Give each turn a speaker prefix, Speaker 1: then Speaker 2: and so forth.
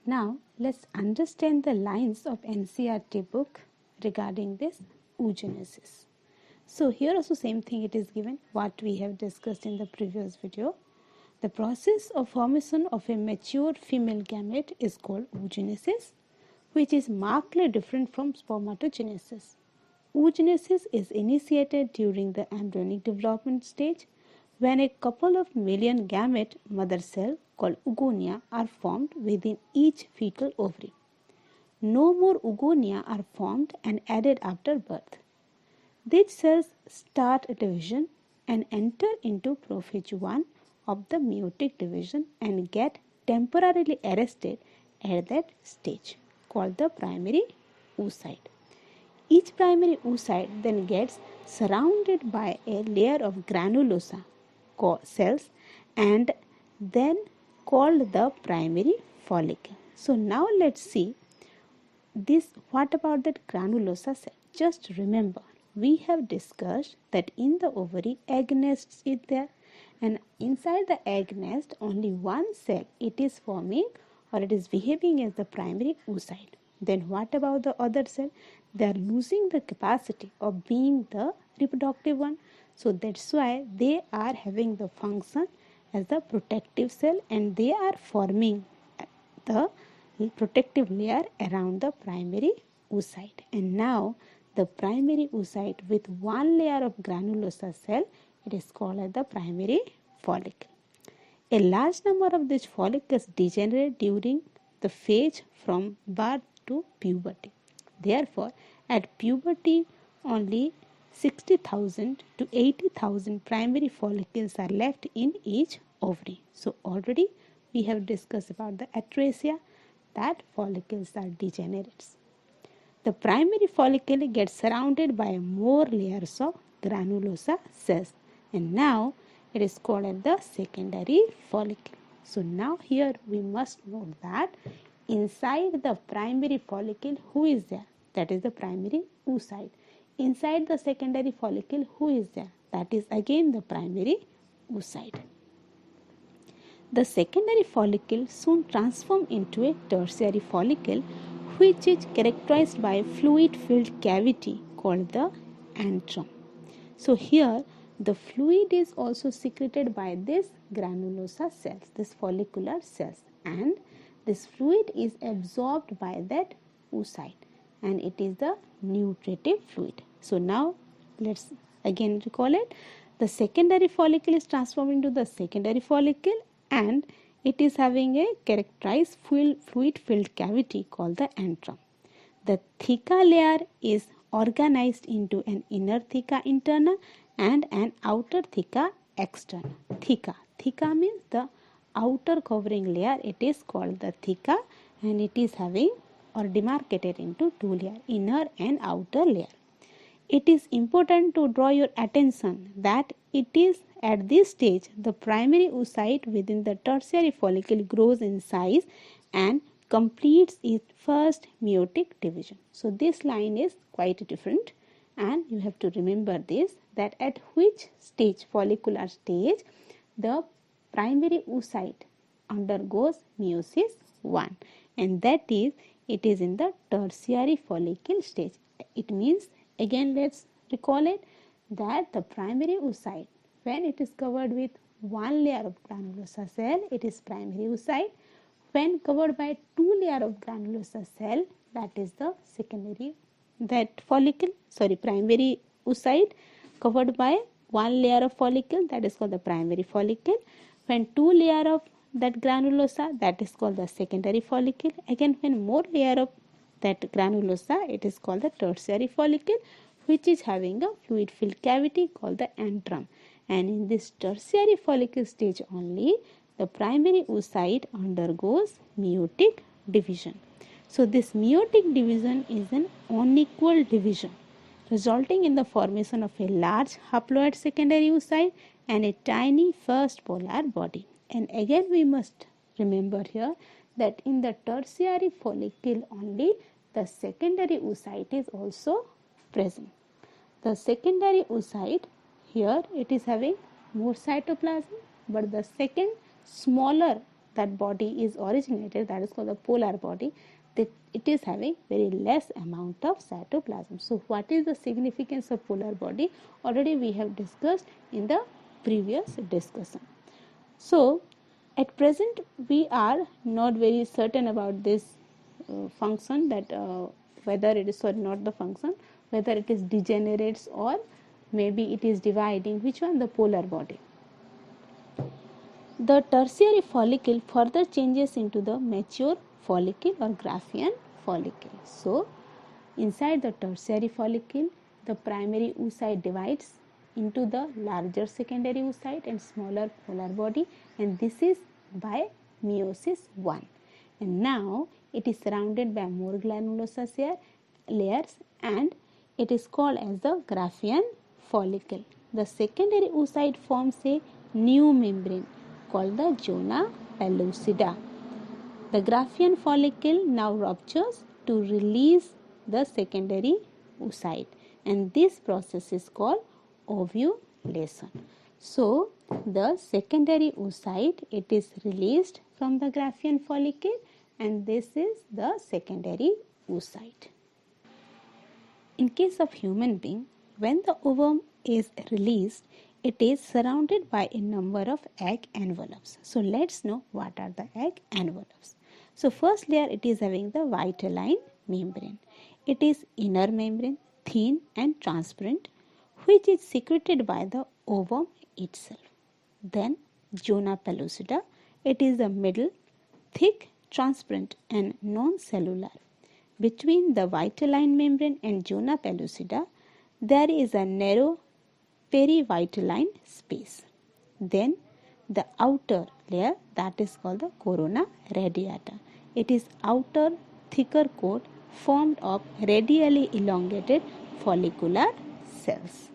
Speaker 1: Now let's understand the lines of NCERT book regarding this oogenesis. So here also same thing it is given what we have discussed in the previous video. The process of formation of a mature female gamete is called oogenesis, which is markedly different from spermatogenesis. Oogenesis is initiated during the embryonic development stage when a couple of million gamete mother cells called oogonia are formed within each fetal ovary. No more oogonia are formed and added after birth. These cells start division and enter into prophase 1 of the meiotic division and get temporarily arrested at that stage called the primary oocyte. Each primary oocyte then gets surrounded by a layer of granulosa cells and then called the primary follicle. So now let's see this. What about that granulosa cell? Just remember, we have discussed that in the ovary egg nest is there, and inside the egg nest only one cell it is forming or it is behaving as the primary oocyte. Then what about the other cell? They are losing the capacity of being the reproductive one. So that's why they are having the function as the protective cell and they are forming the protective layer around the primary oocyte. And now the primary oocyte with one layer of granulosa cell, it is called as the primary follicle. A large number of these follicles degenerate during the phase from birth to puberty. Therefore, at puberty only 60,000 to 80,000 primary follicles are left in each ovary. So already we have discussed about the atresia, that follicles are degenerates. The primary follicle gets surrounded by more layers of granulosa cells and now it is called as the secondary follicle. So now here we must note that inside the primary follicle who is there? That is the primary oocyte. Inside the secondary follicle who is there? That is again the primary oocyte. The secondary follicle soon transforms into a tertiary follicle which is characterized by a fluid-filled cavity called the antrum. So here the fluid is also secreted by this granulosa cells, this follicular cells, and this fluid is absorbed by that oocyte and it is the nutritive fluid. So now let's again recall it. The secondary follicle is transformed into the secondary follicle and it is having a characterized fluid-filled cavity called the antrum. The theca layer is organized into an inner theca interna and an outer theca externa. Theca means the outer covering layer. It is called the theca and it is having or demarcated into two layers, inner and outer layer. It is important to draw your attention that it is at this stage the primary oocyte within the tertiary follicle grows in size and completes its first meiotic division. So this line is quite different and you have to remember this, that at which stage, follicular stage, the primary oocyte undergoes meiosis 1 and that is it is in the tertiary follicle stage. It means again let's recall it that the primary oocyte when it is covered with one layer of granulosa cell it is primary oocyte. When covered by two layer of granulosa cell that is the secondary primary oocyte covered by one layer of follicle that is called the primary follicle. When two layer of that granulosa that is called the secondary follicle. Again when more layer of that granulosa it is called the tertiary follicle which is having a fluid filled cavity called the antrum, and in this tertiary follicle stage only the primary oocyte undergoes meiotic division. So this meiotic division is an unequal division resulting in the formation of a large haploid secondary oocyte and a tiny first polar body. And again we must remember here that in the tertiary follicle only the secondary oocyte is also present. The secondary oocyte here it is having more cytoplasm but the second smaller that body is originated, that is called the polar body, that it is having very less amount of cytoplasm. So what is the significance of polar body? Already we have discussed in the previous discussion. So at present we are not very certain about this function, that whether it is, sorry, not the function, whether it is degenerates or maybe it is dividing. Which one? The polar body. The tertiary follicle further changes into the mature follicle or Graafian follicle. So inside the tertiary follicle, the primary oocyte divides into the larger secondary oocyte and smaller polar body, and this is by meiosis 1. And now it is surrounded by more granulosous layers, and it is called as the Graafian follicle. The secondary oocyte forms a new membrane called the zona pellucida. The Graafian follicle now ruptures to release the secondary oocyte, and this process is called ovulation. So the secondary oocyte, it is released from the Graafian follicle, and this is the secondary oocyte. In case of human being, when the ovum is released, it is surrounded by a number of egg envelopes. So let's know what are the egg envelopes. So first layer, it is having the vitelline membrane. It is inner membrane, thin and transparent, which is secreted by the ovum itself. Then zona pellucida, it is the middle, thick, transparent and non-cellular. Between the vitelline membrane and zona pellucida, there is a narrow perivitelline space. Then the outer layer, that is called the corona radiata. It is outer thicker coat formed of radially elongated follicular cells.